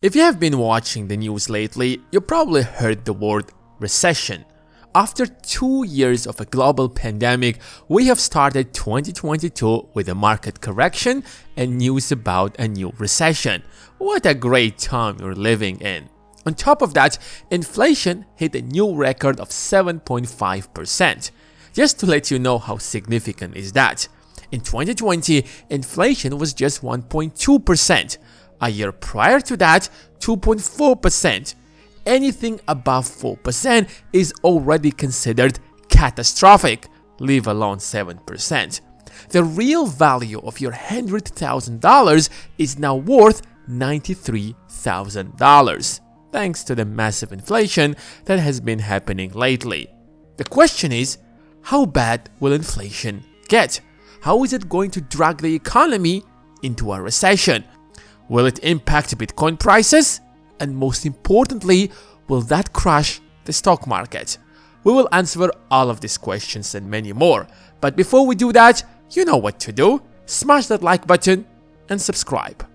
If you have been watching the news lately, you probably heard the word recession. After 2 years of a global pandemic, we have started 2022 with a market correction and news about a new recession. What a great time you're living in. On top of that, inflation hit a new record of 7.5%. Just to let you know how significant is that. In 2020, inflation was just 1.2%. A year prior to that, 2.4%. Anything above 4% is already considered catastrophic, leave alone 7%. The real value of your $100,000 is now worth $93,000, thanks to the massive inflation that has been happening lately. The question is, how bad will inflation get? How is it going to drag the economy into a recession? Will it impact Bitcoin prices? And most importantly, will that crash the stock market? We will answer all of these questions and many more. But before we do that, you know what to do. Smash that like button and subscribe.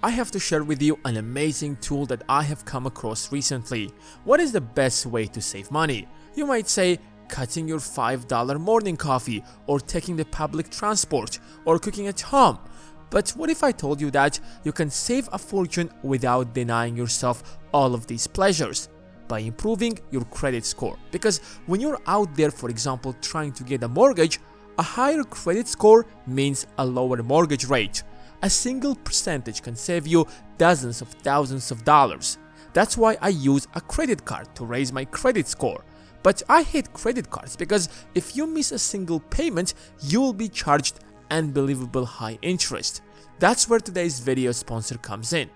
I have to share with you an amazing tool that I have come across recently. What is the best way to save money? You might say cutting your $5 morning coffee, or taking the public transport, or cooking at home. But what if I told you that you can save a fortune without denying yourself all of these pleasures? By improving your credit score. Because when you're out there, for example, trying to get a mortgage, a higher credit score means a lower mortgage rate. A single percentage can save you dozens of thousands of dollars. That's why I use a credit card to raise my credit score. But I hate credit cards because if you miss a single payment, you will be charged unbelievable high interest. That's where today's video sponsor comes in.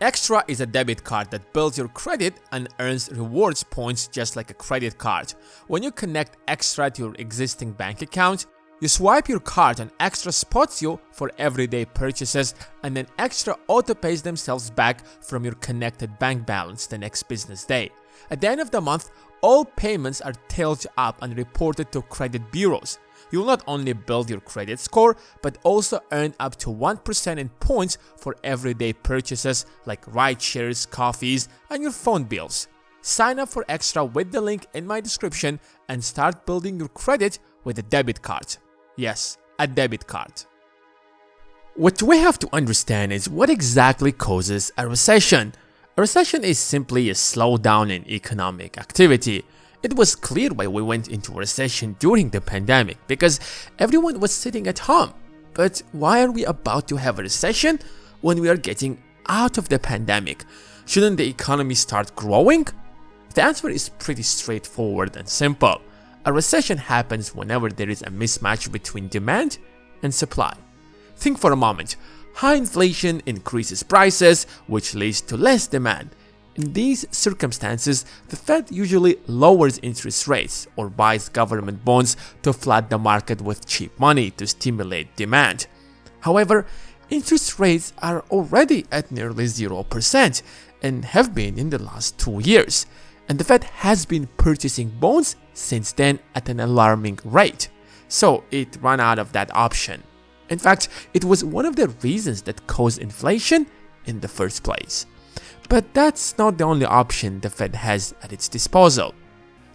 Extra is a debit card that builds your credit and earns rewards points just like a credit card. When you connect Extra to your existing bank account, you swipe your card and Extra spots you for everyday purchases, and then Extra auto-pays themselves back from your connected bank balance the next business day. At the end of the month, all payments are tallied up and reported to credit bureaus. You will not only build your credit score, but also earn up to 1% in points for everyday purchases like ride shares, coffees, and your phone bills. Sign up for Extra with the link in my description and start building your credit with a debit card. Yes, a debit card. What we have to understand is what exactly causes a recession. A recession is simply a slowdown in economic activity. It was clear why we went into a recession during the pandemic, because everyone was sitting at home. But why are we about to have a recession when we are getting out of the pandemic? Shouldn't the economy start growing? The answer is pretty straightforward and simple. A recession happens whenever there is a mismatch between demand and supply. Think for a moment. High inflation increases prices, which leads to less demand. In these circumstances, the Fed usually lowers interest rates or buys government bonds to flood the market with cheap money to stimulate demand. However, interest rates are already at nearly 0% and have been in the last 2 years, and the Fed has been purchasing bonds since then at an alarming rate, so it ran out of that option. In fact, it was one of the reasons that caused inflation in the first place. But that's not the only option the Fed has at its disposal.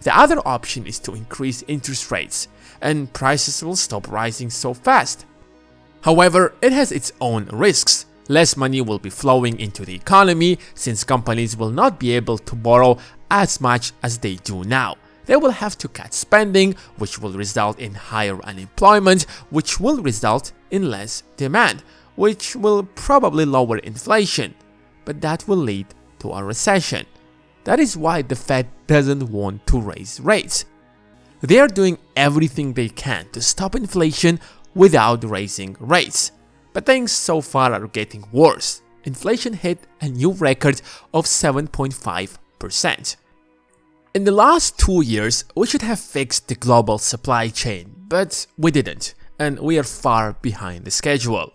The other option is to increase interest rates, and prices will stop rising so fast. However, it has its own risks. Less money will be flowing into the economy since companies will not be able to borrow as much as they do now. They will have to cut spending, which will result in higher unemployment, which will result in less demand, which will probably lower inflation. But that will lead to a recession. That is why the Fed doesn't want to raise rates. They are doing everything they can to stop inflation without raising rates. But things so far are getting worse. Inflation hit a new record of 7.5%. In the last 2 years, we should have fixed the global supply chain, but we didn't, and we are far behind the schedule.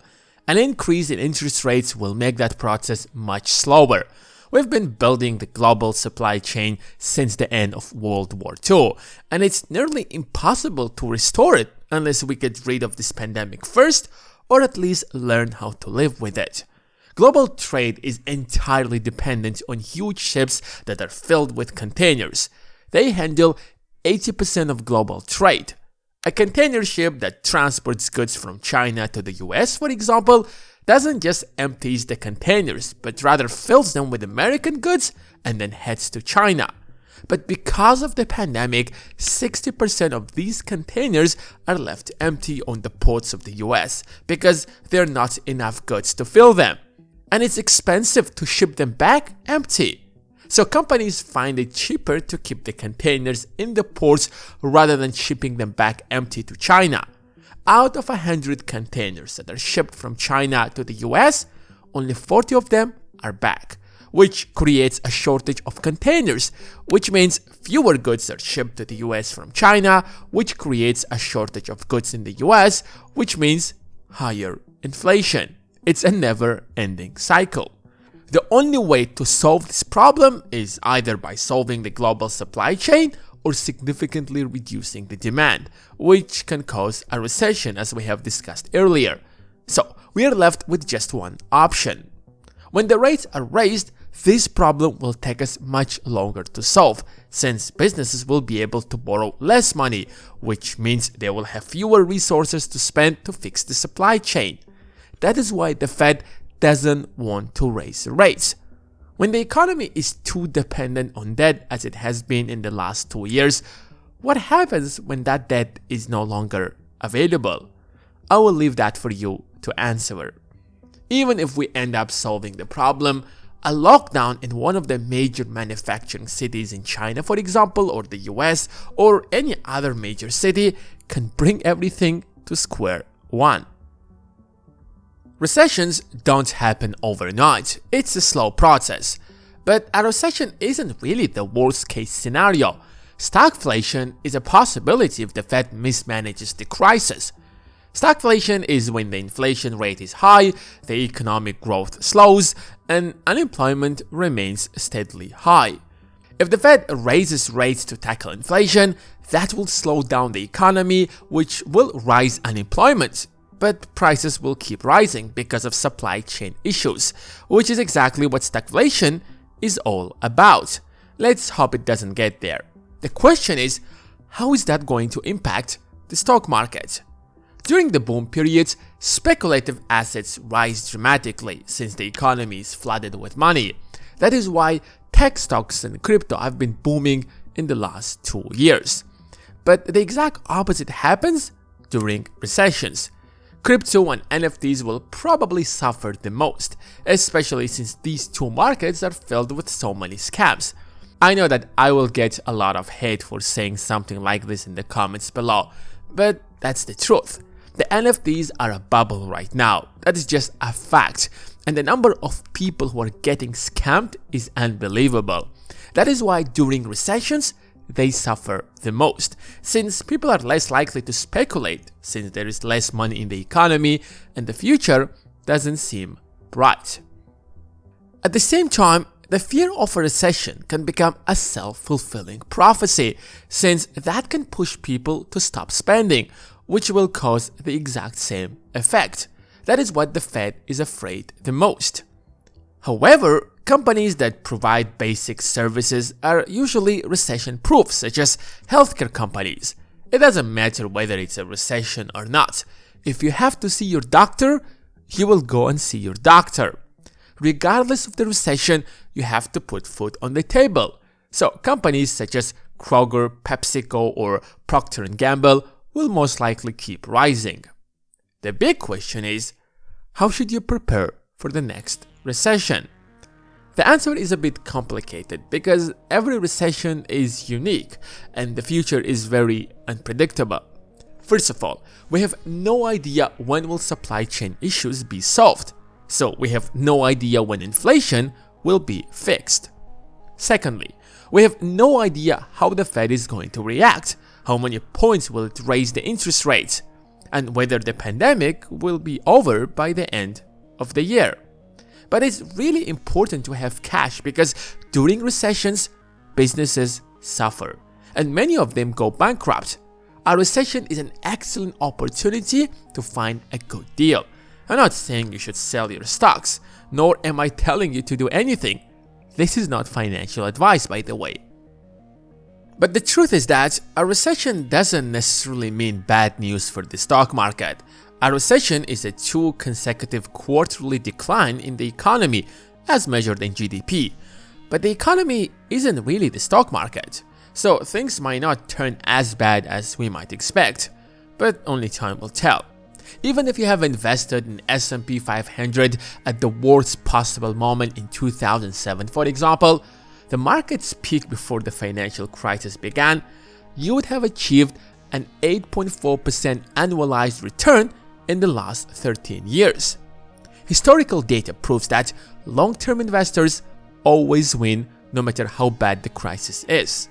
An increase in interest rates will make that process much slower. We've been building the global supply chain since the end of World War II, and it's nearly impossible to restore it unless we get rid of this pandemic first, or at least learn how to live with it. Global trade is entirely dependent on huge ships that are filled with containers. They handle 80% of global trade. A container ship that transports goods from China to the US, for example, doesn't just empties the containers, but rather fills them with American goods and then heads to China. But because of the pandemic, 60% of these containers are left empty on the ports of the US because there are not enough goods to fill them. And it's expensive to ship them back empty. So companies find it cheaper to keep the containers in the ports rather than shipping them back empty to China. Out of 100 containers that are shipped from China to the US, only 40 of them are back, which creates a shortage of containers, which means fewer goods are shipped to the US from China, which creates a shortage of goods in the US, which means higher inflation. It's a never-ending cycle. The only way to solve this problem is either by solving the global supply chain or significantly reducing the demand, which can cause a recession, as we have discussed earlier. So we are left with just one option. When the rates are raised, this problem will take us much longer to solve, since businesses will be able to borrow less money, which means they will have fewer resources to spend to fix the supply chain. That is why the Fed doesn't want to raise rates. When the economy is too dependent on debt as it has been in the last 2 years, what happens when that debt is no longer available? I will leave that for you to answer. Even if we end up solving the problem, a lockdown in one of the major manufacturing cities in China, for example, or the US, or any other major city can bring everything to square one. Recessions don't happen overnight. It's a slow process. But a recession isn't really the worst case scenario. Stagflation is a possibility if the Fed mismanages the crisis. Stagflation is when the inflation rate is high, the economic growth slows, and unemployment remains steadily high. If the Fed raises rates to tackle inflation, that will slow down the economy, which will rise unemployment. But prices will keep rising because of supply chain issues, which is exactly what stagflation is all about. Let's hope it doesn't get there. The question is, how is that going to impact the stock market? During the boom periods, speculative assets rise dramatically since the economy is flooded with money. That is why tech stocks and crypto have been booming in the last 2 years. But the exact opposite happens during recessions. Crypto and NFTs will probably suffer the most, especially since these two markets are filled with so many scams. I know that I will get a lot of hate for saying something like this in the comments below, but that's the truth. The NFTs are a bubble right now. That is just a fact. And the number of people who are getting scammed is unbelievable. That is why during recessions, they suffer the most, since people are less likely to speculate, since there is less money in the economy and the future doesn't seem bright. At the same time, the fear of a recession can become a self-fulfilling prophecy, since that can push people to stop spending, which will cause the exact same effect. That is what the Fed is afraid the most. However, companies that provide basic services are usually recession-proof, such as healthcare companies. It doesn't matter whether it's a recession or not. If you have to see your doctor, you will go and see your doctor. Regardless of the recession, you have to put food on the table. So companies such as Kroger, PepsiCo, or Procter & Gamble will most likely keep rising. The big question is, how should you prepare for the next recession? The answer is a bit complicated because every recession is unique and the future is very unpredictable. First of all, we have no idea when will supply chain issues be solved, so we have no idea when inflation will be fixed. Secondly, we have no idea how the Fed is going to react, how many points will it raise the interest rates, and whether the pandemic will be over by the end of the year. But it's really important to have cash because during recessions, businesses suffer and many of them go bankrupt. A recession is an excellent opportunity to find a good deal. I'm not saying you should sell your stocks, nor am I telling you to do anything. This is not financial advice, by the way. But the truth is that a recession doesn't necessarily mean bad news for the stock market. A recession is a 2 consecutive quarterly decline in the economy, as measured in GDP. But the economy isn't really the stock market, so things might not turn as bad as we might expect. But only time will tell. Even if you have invested in S&P 500 at the worst possible moment in 2007, for example, the market's peak before the financial crisis began, you would have achieved an 8.4% annualized return in the last 13 years. Historical data proves that long-term investors always win no matter how bad the crisis is.